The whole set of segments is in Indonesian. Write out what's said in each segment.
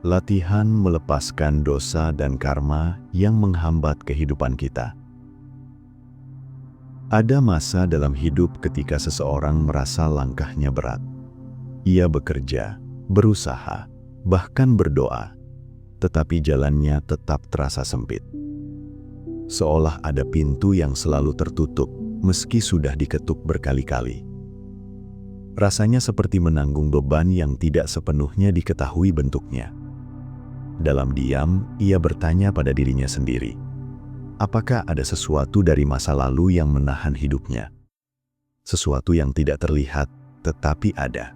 Latihan melepaskan dosa dan karma yang menghambat kehidupan kita. Ada masa dalam hidup ketika seseorang merasa langkahnya berat. Ia bekerja, berusaha, bahkan berdoa, tetapi jalannya tetap terasa sempit. Seolah ada pintu yang selalu tertutup meski sudah diketuk berkali-kali. Rasanya seperti menanggung beban yang tidak sepenuhnya diketahui bentuknya. Dalam diam, ia bertanya pada dirinya sendiri, apakah ada sesuatu dari masa lalu yang menahan hidupnya? Sesuatu yang tidak terlihat, tetapi ada.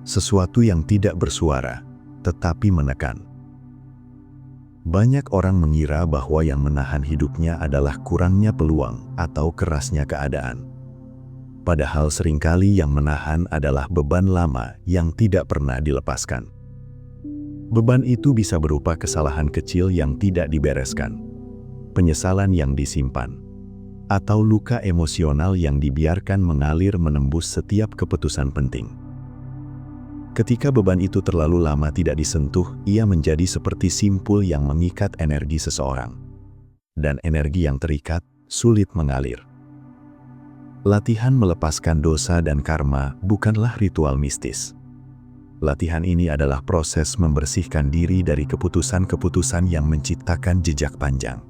Sesuatu yang tidak bersuara, tetapi menekan. Banyak orang mengira bahwa yang menahan hidupnya adalah kurangnya peluang atau kerasnya keadaan. Padahal seringkali yang menahan adalah beban lama yang tidak pernah dilepaskan. Beban itu bisa berupa kesalahan kecil yang tidak dibereskan, penyesalan yang disimpan, atau luka emosional yang dibiarkan mengalir menembus setiap keputusan penting. Ketika beban itu terlalu lama tidak disentuh, ia menjadi seperti simpul yang mengikat energi seseorang. Dan energi yang terikat sulit mengalir. Latihan melepaskan dosa dan karma bukanlah ritual mistis. Latihan ini adalah proses membersihkan diri dari keputusan-keputusan yang menciptakan jejak panjang.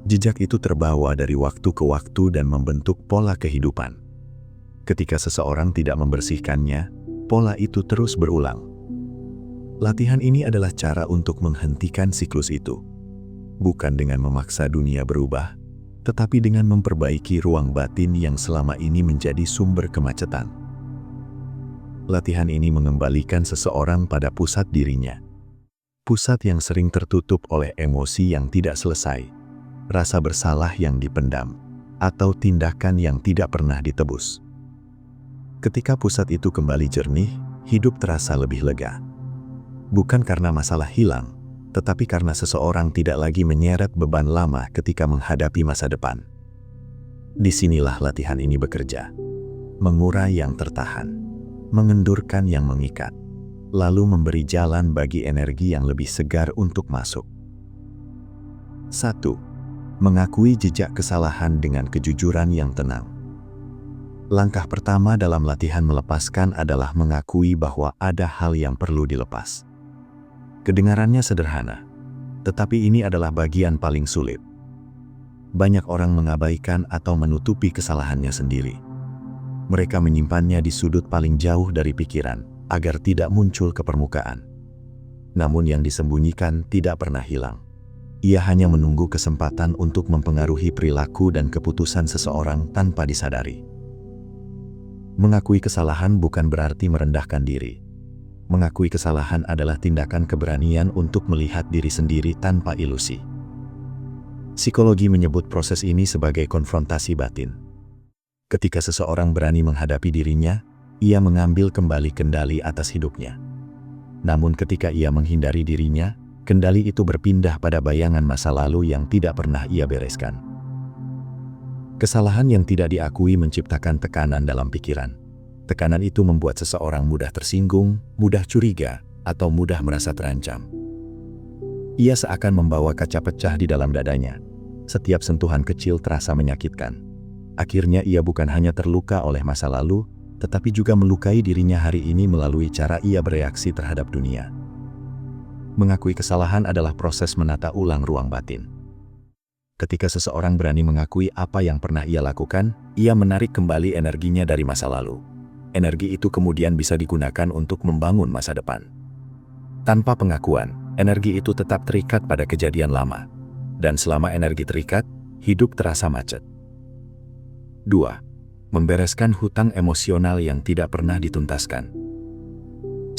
Jejak itu terbawa dari waktu ke waktu dan membentuk pola kehidupan. Ketika seseorang tidak membersihkannya, pola itu terus berulang. Latihan ini adalah cara untuk menghentikan siklus itu. Bukan dengan memaksa dunia berubah, tetapi dengan memperbaiki ruang batin yang selama ini menjadi sumber kemacetan. Latihan ini mengembalikan seseorang pada pusat dirinya. Pusat yang sering tertutup oleh emosi yang tidak selesai, rasa bersalah yang dipendam, atau tindakan yang tidak pernah ditebus. Ketika pusat itu kembali jernih, hidup terasa lebih lega. Bukan karena masalah hilang, tetapi karena seseorang tidak lagi menyeret beban lama ketika menghadapi masa depan. Disinilah latihan ini bekerja. Mengurai yang tertahan, mengendurkan yang mengikat, lalu memberi jalan bagi energi yang lebih segar untuk masuk. 1. Mengakui jejak kesalahan dengan kejujuran yang tenang. Langkah pertama dalam latihan melepaskan adalah mengakui bahwa ada hal yang perlu dilepas. Kedengarannya sederhana, tetapi ini adalah bagian paling sulit. Banyak orang mengabaikan atau menutupi kesalahannya sendiri. Mereka menyimpannya di sudut paling jauh dari pikiran, agar tidak muncul ke permukaan. Namun yang disembunyikan tidak pernah hilang. Ia hanya menunggu kesempatan untuk mempengaruhi perilaku dan keputusan seseorang tanpa disadari. Mengakui kesalahan bukan berarti merendahkan diri. Mengakui kesalahan adalah tindakan keberanian untuk melihat diri sendiri tanpa ilusi. Psikologi menyebut proses ini sebagai konfrontasi batin. Ketika seseorang berani menghadapi dirinya, ia mengambil kembali kendali atas hidupnya. Namun ketika ia menghindari dirinya, kendali itu berpindah pada bayangan masa lalu yang tidak pernah ia bereskan. Kesalahan yang tidak diakui menciptakan tekanan dalam pikiran. Tekanan itu membuat seseorang mudah tersinggung, mudah curiga, atau mudah merasa terancam. Ia seakan membawa kaca pecah di dalam dadanya. Setiap sentuhan kecil terasa menyakitkan. Akhirnya ia bukan hanya terluka oleh masa lalu, tetapi juga melukai dirinya hari ini melalui cara ia bereaksi terhadap dunia. Mengakui kesalahan adalah proses menata ulang ruang batin. Ketika seseorang berani mengakui apa yang pernah ia lakukan, ia menarik kembali energinya dari masa lalu. Energi itu kemudian bisa digunakan untuk membangun masa depan. Tanpa pengakuan, energi itu tetap terikat pada kejadian lama. Dan selama energi terikat, hidup terasa macet. 2. Membereskan hutang emosional yang tidak pernah dituntaskan.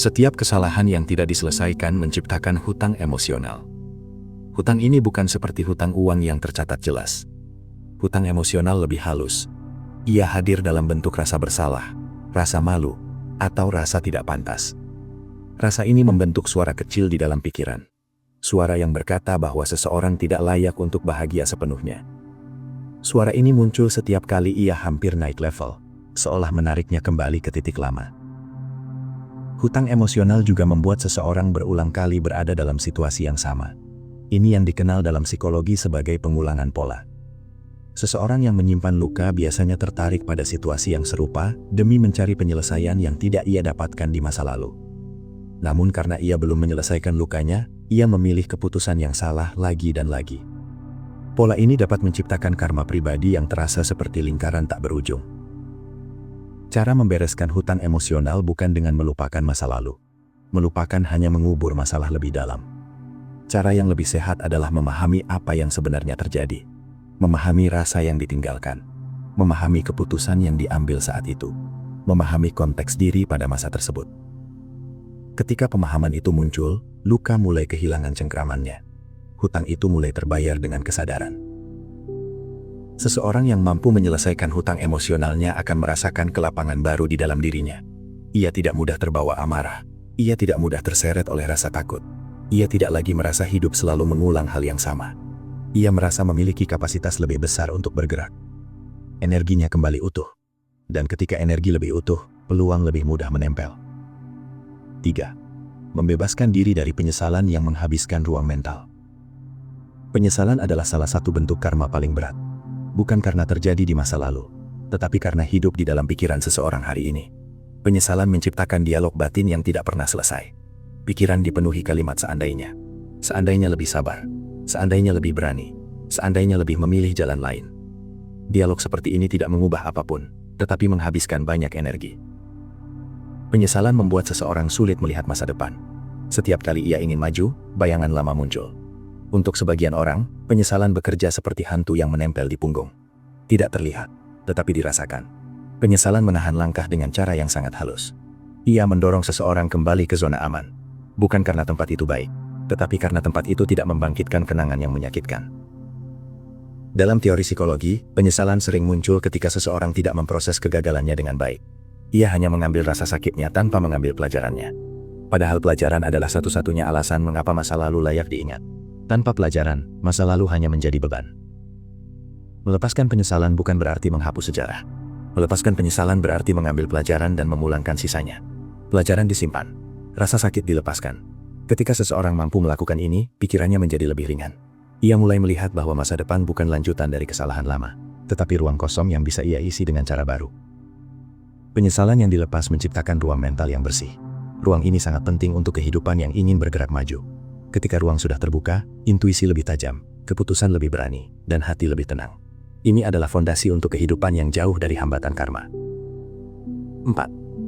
Setiap kesalahan yang tidak diselesaikan menciptakan hutang emosional. Hutang ini bukan seperti hutang uang yang tercatat jelas. Hutang emosional lebih halus. Ia hadir dalam bentuk rasa bersalah, rasa malu, atau rasa tidak pantas. Rasa ini membentuk suara kecil di dalam pikiran. Suara yang berkata bahwa seseorang tidak layak untuk bahagia sepenuhnya. Suara ini muncul setiap kali ia hampir naik level, seolah menariknya kembali ke titik lama. Hutang emosional juga membuat seseorang berulang kali berada dalam situasi yang sama. Ini yang dikenal dalam psikologi sebagai pengulangan pola. Seseorang yang menyimpan luka biasanya tertarik pada situasi yang serupa demi mencari penyelesaian yang tidak ia dapatkan di masa lalu. Namun karena ia belum menyelesaikan lukanya, ia memilih keputusan yang salah lagi dan lagi. Pola ini dapat menciptakan karma pribadi yang terasa seperti lingkaran tak berujung. Cara membereskan hutang emosional bukan dengan melupakan masa lalu. Melupakan hanya mengubur masalah lebih dalam. Cara yang lebih sehat adalah memahami apa yang sebenarnya terjadi. Memahami rasa yang ditinggalkan. Memahami keputusan yang diambil saat itu. Memahami konteks diri pada masa tersebut. Ketika pemahaman itu muncul, luka mulai kehilangan cengkramannya. Hutang itu mulai terbayar dengan kesadaran. Seseorang yang mampu menyelesaikan hutang emosionalnya akan merasakan kelapangan baru di dalam dirinya. Ia tidak mudah terbawa amarah. Ia tidak mudah terseret oleh rasa takut. Ia tidak lagi merasa hidup selalu mengulang hal yang sama. Ia merasa memiliki kapasitas lebih besar untuk bergerak. Energinya kembali utuh. Dan ketika energi lebih utuh, peluang lebih mudah menempel. 3. Membebaskan diri dari penyesalan yang menghabiskan ruang mental. Penyesalan adalah salah satu bentuk karma paling berat. Bukan karena terjadi di masa lalu, tetapi karena hidup di dalam pikiran seseorang hari ini. Penyesalan menciptakan dialog batin yang tidak pernah selesai. Pikiran dipenuhi kalimat seandainya. Seandainya lebih sabar. Seandainya lebih berani. Seandainya lebih memilih jalan lain. Dialog seperti ini tidak mengubah apapun, tetapi menghabiskan banyak energi. Penyesalan membuat seseorang sulit melihat masa depan. Setiap kali ia ingin maju, bayangan lama muncul. Untuk sebagian orang, penyesalan bekerja seperti hantu yang menempel di punggung. Tidak terlihat, tetapi dirasakan. Penyesalan menahan langkah dengan cara yang sangat halus. Ia mendorong seseorang kembali ke zona aman. Bukan karena tempat itu baik, tetapi karena tempat itu tidak membangkitkan kenangan yang menyakitkan. Dalam teori psikologi, penyesalan sering muncul ketika seseorang tidak memproses kegagalannya dengan baik. Ia hanya mengambil rasa sakitnya tanpa mengambil pelajarannya. Padahal pelajaran adalah satu-satunya alasan mengapa masa lalu layak diingat. Tanpa pelajaran, masa lalu hanya menjadi beban. Melepaskan penyesalan bukan berarti menghapus sejarah. Melepaskan penyesalan berarti mengambil pelajaran dan memulangkan sisanya. Pelajaran disimpan, rasa sakit dilepaskan. Ketika seseorang mampu melakukan ini, pikirannya menjadi lebih ringan. Ia mulai melihat bahwa masa depan bukan lanjutan dari kesalahan lama, tetapi ruang kosong yang bisa ia isi dengan cara baru. Penyesalan yang dilepas menciptakan ruang mental yang bersih. Ruang ini sangat penting untuk kehidupan yang ingin bergerak maju. Ketika ruang sudah terbuka, intuisi lebih tajam, keputusan lebih berani, dan hati lebih tenang. Ini adalah fondasi untuk kehidupan yang jauh dari hambatan karma. 4.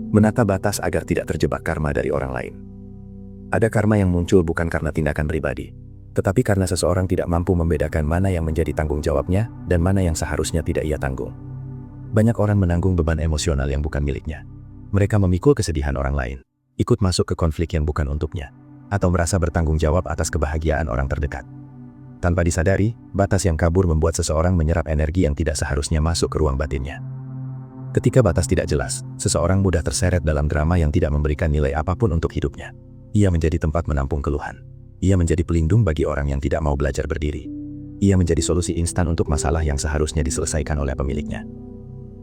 Menata batas agar tidak terjebak karma dari orang lain. Ada karma yang muncul bukan karena tindakan pribadi, tetapi karena seseorang tidak mampu membedakan mana yang menjadi tanggung jawabnya dan mana yang seharusnya tidak ia tanggung. Banyak orang menanggung beban emosional yang bukan miliknya. Mereka memikul kesedihan orang lain, ikut masuk ke konflik yang bukan untuknya, atau merasa bertanggung jawab atas kebahagiaan orang terdekat. Tanpa disadari, batas yang kabur membuat seseorang menyerap energi yang tidak seharusnya masuk ke ruang batinnya. Ketika batas tidak jelas, seseorang mudah terseret dalam drama yang tidak memberikan nilai apapun untuk hidupnya. Ia menjadi tempat menampung keluhan. Ia menjadi pelindung bagi orang yang tidak mau belajar berdiri. Ia menjadi solusi instan untuk masalah yang seharusnya diselesaikan oleh pemiliknya.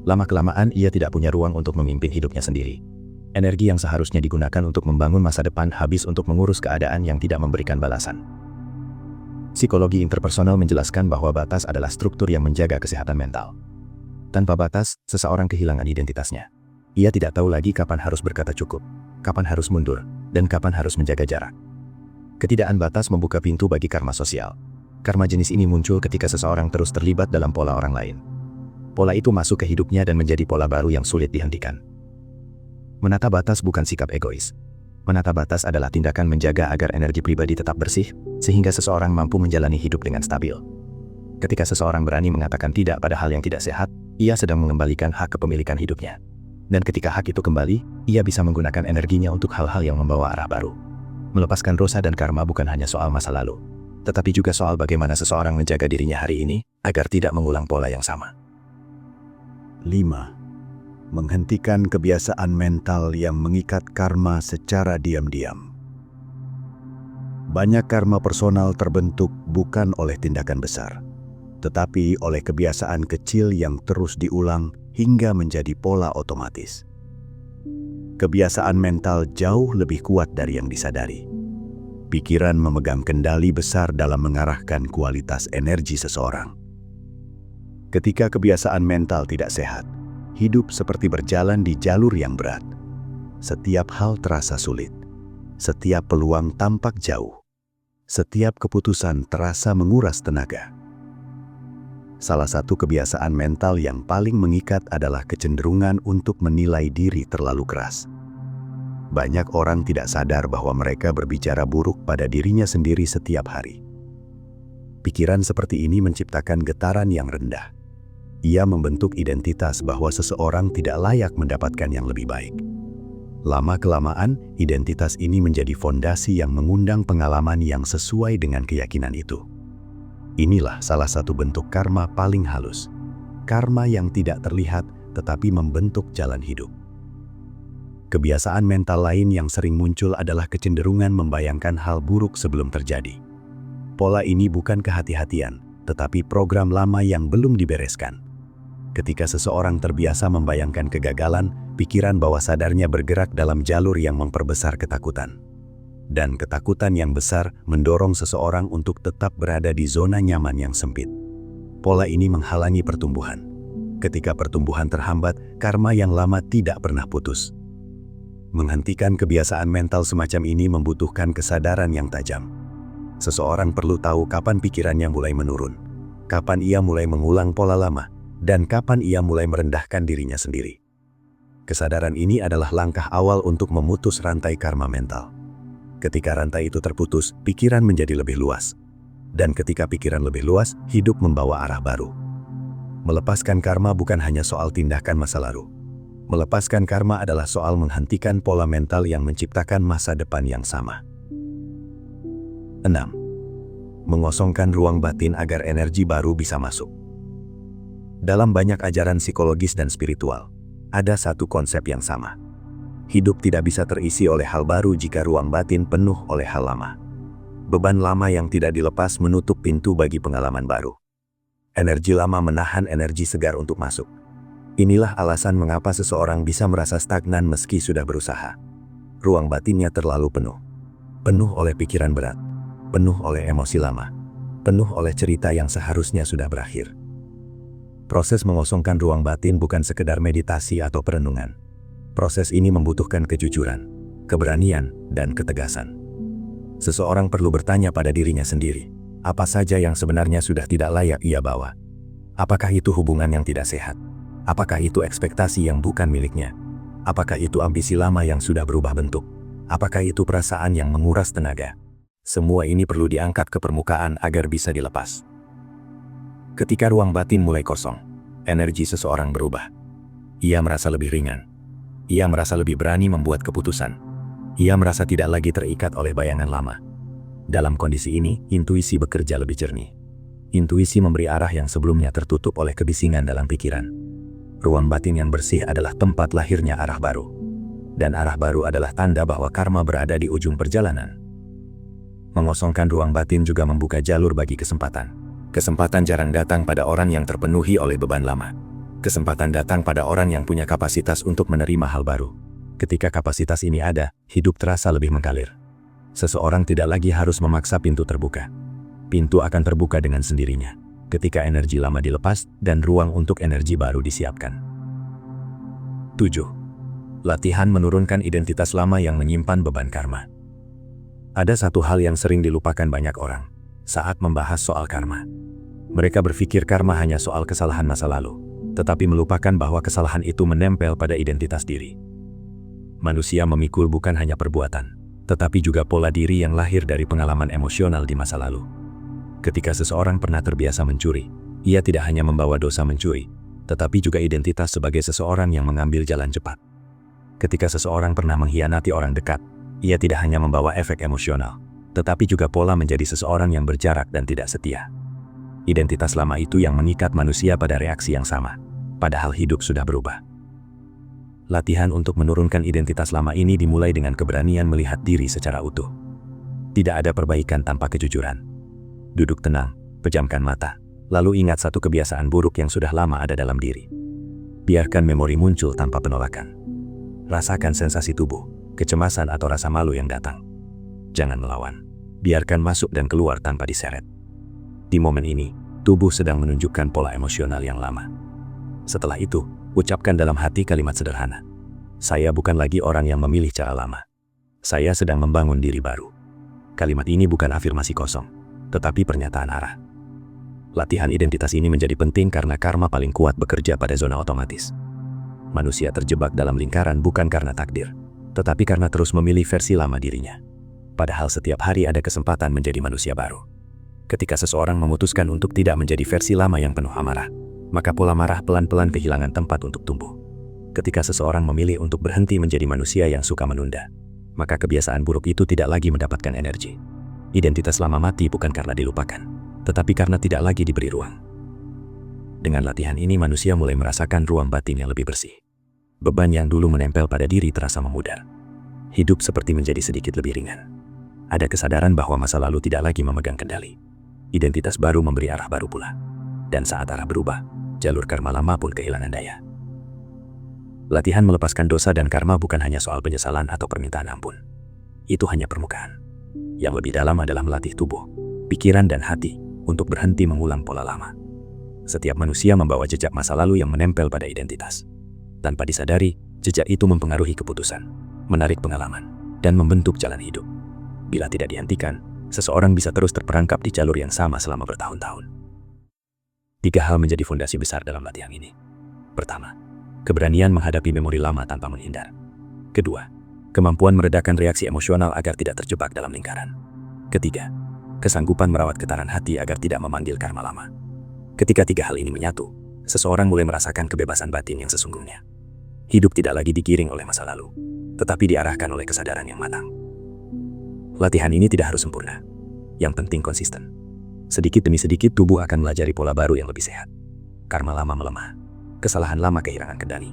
Lama-kelamaan ia tidak punya ruang untuk memimpin hidupnya sendiri. Energi yang seharusnya digunakan untuk membangun masa depan habis untuk mengurus keadaan yang tidak memberikan balasan. Psikologi interpersonal menjelaskan bahwa batas adalah struktur yang menjaga kesehatan mental. Tanpa batas, seseorang kehilangan identitasnya. Ia tidak tahu lagi kapan harus berkata cukup, kapan harus mundur, dan kapan harus menjaga jarak. Ketidakadaan batas membuka pintu bagi karma sosial. Karma jenis ini muncul ketika seseorang terus terlibat dalam pola orang lain. Pola itu masuk ke hidupnya dan menjadi pola baru yang sulit dihentikan. Menata batas bukan sikap egois. Menata batas adalah tindakan menjaga agar energi pribadi tetap bersih, sehingga seseorang mampu menjalani hidup dengan stabil. Ketika seseorang berani mengatakan tidak pada hal yang tidak sehat, ia sedang mengembalikan hak kepemilikan hidupnya. Dan ketika hak itu kembali, ia bisa menggunakan energinya untuk hal-hal yang membawa arah baru. Melepaskan dosa dan karma bukan hanya soal masa lalu, tetapi juga soal bagaimana seseorang menjaga dirinya hari ini, agar tidak mengulang pola yang sama. 5. Menghentikan kebiasaan mental yang mengikat karma secara diam-diam. Banyak karma personal terbentuk bukan oleh tindakan besar, tetapi oleh kebiasaan kecil yang terus diulang hingga menjadi pola otomatis. kebiasaan mental jauh lebih kuat dari yang disadari. Pikiran memegang kendali besar dalam mengarahkan kualitas energi seseorang. Ketika kebiasaan mental tidak sehat, hidup seperti berjalan di jalur yang berat. Setiap hal terasa sulit. Setiap peluang tampak jauh. Setiap keputusan terasa menguras tenaga. Salah satu kebiasaan mental yang paling mengikat adalah kecenderungan untuk menilai diri terlalu keras. Banyak orang tidak sadar bahwa mereka berbicara buruk pada dirinya sendiri setiap hari. Pikiran seperti ini menciptakan getaran yang rendah. Ia membentuk identitas bahwa seseorang tidak layak mendapatkan yang lebih baik. Lama-kelamaan, identitas ini menjadi fondasi yang mengundang pengalaman yang sesuai dengan keyakinan itu. Inilah salah satu bentuk karma paling halus. Karma yang tidak terlihat tetapi membentuk jalan hidup. Kebiasaan mental lain yang sering muncul adalah kecenderungan membayangkan hal buruk sebelum terjadi. Pola ini bukan kehati-hatian, tetapi program lama yang belum dibereskan. Ketika seseorang terbiasa membayangkan kegagalan, pikiran bawah sadarnya bergerak dalam jalur yang memperbesar ketakutan. Dan ketakutan yang besar mendorong seseorang untuk tetap berada di zona nyaman yang sempit. Pola ini menghalangi pertumbuhan. Ketika pertumbuhan terhambat, karma yang lama tidak pernah putus. Menghentikan kebiasaan mental semacam ini membutuhkan kesadaran yang tajam. Seseorang perlu tahu kapan pikirannya mulai menurun, kapan ia mulai mengulang pola lama, dan kapan ia mulai merendahkan dirinya sendiri. Kesadaran ini adalah langkah awal untuk memutus rantai karma mental. Ketika rantai itu terputus, pikiran menjadi lebih luas. Dan ketika pikiran lebih luas, hidup membawa arah baru. Melepaskan karma bukan hanya soal tindakan masa lalu. Melepaskan karma adalah soal menghentikan pola mental yang menciptakan masa depan yang sama. 6. Mengosongkan ruang batin agar energi baru bisa masuk. Dalam banyak ajaran psikologis dan spiritual, ada satu konsep yang sama. Hidup tidak bisa terisi oleh hal baru jika ruang batin penuh oleh hal lama. Beban lama yang tidak dilepas menutup pintu bagi pengalaman baru. Energi lama menahan energi segar untuk masuk. Inilah alasan mengapa seseorang bisa merasa stagnan meski sudah berusaha. Ruang batinnya terlalu penuh. Penuh oleh pikiran berat. Penuh oleh emosi lama. Penuh oleh cerita yang seharusnya sudah berakhir. Proses mengosongkan ruang batin bukan sekedar meditasi atau perenungan. Proses ini membutuhkan kejujuran, keberanian, dan ketegasan. Seseorang perlu bertanya pada dirinya sendiri, apa saja yang sebenarnya sudah tidak layak ia bawa? Apakah itu hubungan yang tidak sehat? Apakah itu ekspektasi yang bukan miliknya? Apakah itu ambisi lama yang sudah berubah bentuk? Apakah itu perasaan yang menguras tenaga? Semua ini perlu diangkat ke permukaan agar bisa dilepas. Ketika ruang batin mulai kosong, energi seseorang berubah. Ia merasa lebih ringan. Ia merasa lebih berani membuat keputusan. Ia merasa tidak lagi terikat oleh bayangan lama. Dalam kondisi ini, intuisi bekerja lebih jernih. Intuisi memberi arah yang sebelumnya tertutup oleh kebisingan dalam pikiran. Ruang batin yang bersih adalah tempat lahirnya arah baru. Dan arah baru adalah tanda bahwa karma berada di ujung perjalanan. Mengosongkan ruang batin juga membuka jalur bagi kesempatan. Kesempatan jarang datang pada orang yang terpenuhi oleh beban lama. Kesempatan datang pada orang yang punya kapasitas untuk menerima hal baru. Ketika kapasitas ini ada, hidup terasa lebih mengalir. Seseorang tidak lagi harus memaksa pintu terbuka. Pintu akan terbuka dengan sendirinya, ketika energi lama dilepas dan ruang untuk energi baru disiapkan. 7. Latihan menurunkan identitas lama yang menyimpan beban karma. Ada satu hal yang sering dilupakan banyak orang saat membahas soal karma. Mereka berpikir karma hanya soal kesalahan masa lalu, tetapi melupakan bahwa kesalahan itu menempel pada identitas diri. Manusia memikul bukan hanya perbuatan, tetapi juga pola diri yang lahir dari pengalaman emosional di masa lalu. Ketika seseorang pernah terbiasa mencuri, ia tidak hanya membawa dosa mencuri, tetapi juga identitas sebagai seseorang yang mengambil jalan cepat. Ketika seseorang pernah mengkhianati orang dekat, ia tidak hanya membawa efek emosional, tetapi juga pola menjadi seseorang yang berjarak dan tidak setia. Identitas lama itu yang mengikat manusia pada reaksi yang sama, padahal hidup sudah berubah. Latihan untuk menurunkan identitas lama ini dimulai dengan keberanian melihat diri secara utuh. Tidak ada perbaikan tanpa kejujuran. Duduk tenang, pejamkan mata, lalu ingat satu kebiasaan buruk yang sudah lama ada dalam diri. Biarkan memori muncul tanpa penolakan. Rasakan sensasi tubuh, kecemasan atau rasa malu yang datang. Jangan melawan. Biarkan masuk dan keluar tanpa diseret. Di momen ini, tubuh sedang menunjukkan pola emosional yang lama. Setelah itu, ucapkan dalam hati kalimat sederhana. Saya bukan lagi orang yang memilih cara lama. Saya sedang membangun diri baru. Kalimat ini bukan afirmasi kosong, tetapi pernyataan arah. Latihan identitas ini menjadi penting karena karma paling kuat bekerja pada zona otomatis. Manusia terjebak dalam lingkaran bukan karena takdir, tetapi karena terus memilih versi lama dirinya. Padahal setiap hari ada kesempatan menjadi manusia baru. Ketika seseorang memutuskan untuk tidak menjadi versi lama yang penuh amarah, maka pola marah pelan-pelan kehilangan tempat untuk tumbuh. Ketika seseorang memilih untuk berhenti menjadi manusia yang suka menunda, maka kebiasaan buruk itu tidak lagi mendapatkan energi. Identitas lama mati bukan karena dilupakan, tetapi karena tidak lagi diberi ruang. Dengan latihan ini manusia mulai merasakan ruang batin yang lebih bersih. Beban yang dulu menempel pada diri terasa memudar. Hidup seperti menjadi sedikit lebih ringan. Ada kesadaran bahwa masa lalu tidak lagi memegang kendali. Identitas baru memberi arah baru pula. Dan saat arah berubah, jalur karma lama pun kehilangan daya. Latihan melepaskan dosa dan karma bukan hanya soal penyesalan atau permintaan ampun. Itu hanya permukaan. Yang lebih dalam adalah melatih tubuh, pikiran dan hati untuk berhenti mengulang pola lama. Setiap manusia membawa jejak masa lalu yang menempel pada identitas. Tanpa disadari, jejak itu mempengaruhi keputusan, menarik pengalaman, dan membentuk jalan hidup. Bila tidak dihentikan, seseorang bisa terus terperangkap di jalur yang sama selama bertahun-tahun. 3 hal menjadi fondasi besar dalam latihan ini. Pertama, keberanian menghadapi memori lama tanpa menghindar. Kedua, kemampuan meredakan reaksi emosional agar tidak terjebak dalam lingkaran. Ketiga, kesanggupan merawat getaran hati agar tidak memanggil karma lama. Ketika 3 hal ini menyatu, seseorang mulai merasakan kebebasan batin yang sesungguhnya. Hidup tidak lagi digiring oleh masa lalu, tetapi diarahkan oleh kesadaran yang matang. Latihan ini tidak harus sempurna. Yang penting konsisten. Sedikit demi sedikit tubuh akan melajari pola baru yang lebih sehat. Karma lama melemah. Kesalahan lama kehilangan kendali.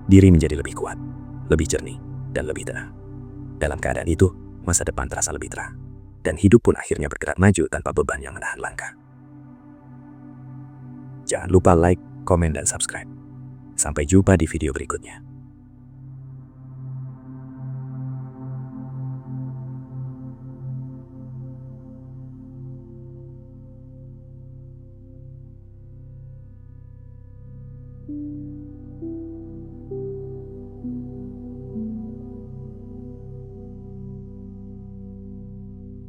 Diri menjadi lebih kuat, lebih jernih, dan lebih tenang. Dalam keadaan itu, masa depan terasa lebih terang. Dan hidup pun akhirnya bergerak maju tanpa beban yang menahan langkah. Jangan lupa like, komen, dan subscribe. Sampai jumpa di video berikutnya.